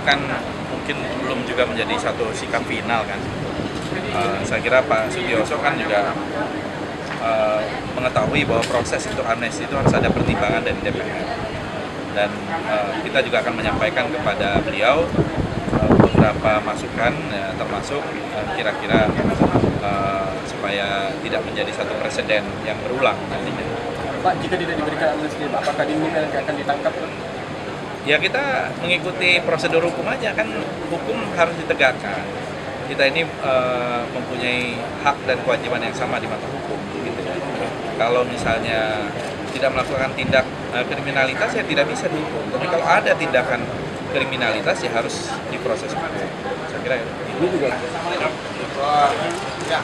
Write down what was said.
kan mungkin belum juga menjadi satu sikap final kan. Saya kira Pak Sutioso kan juga mengetahui bahwa proses untuk amnesti itu harus ada pertimbangan dari DPR. Dan kita juga akan menyampaikan kepada beliau beberapa masukan, ya, termasuk kira-kira supaya tidak menjadi satu presiden yang berulang nantinya. Pak, jika tidak diberikan amnesti, apakah dinilai akan ditangkap? Ya kita mengikuti prosedur hukum aja, kan hukum harus ditegakkan. Kita ini mempunyai hak dan kewajiban yang sama di mata hukum. Gitu. Kalau misalnya tidak melakukan tindak kriminalitas ya tidak bisa dihukum. Tapi kalau ada tindakan kriminalitas ya harus diproses hukum. Saya kira itu juga. Ya.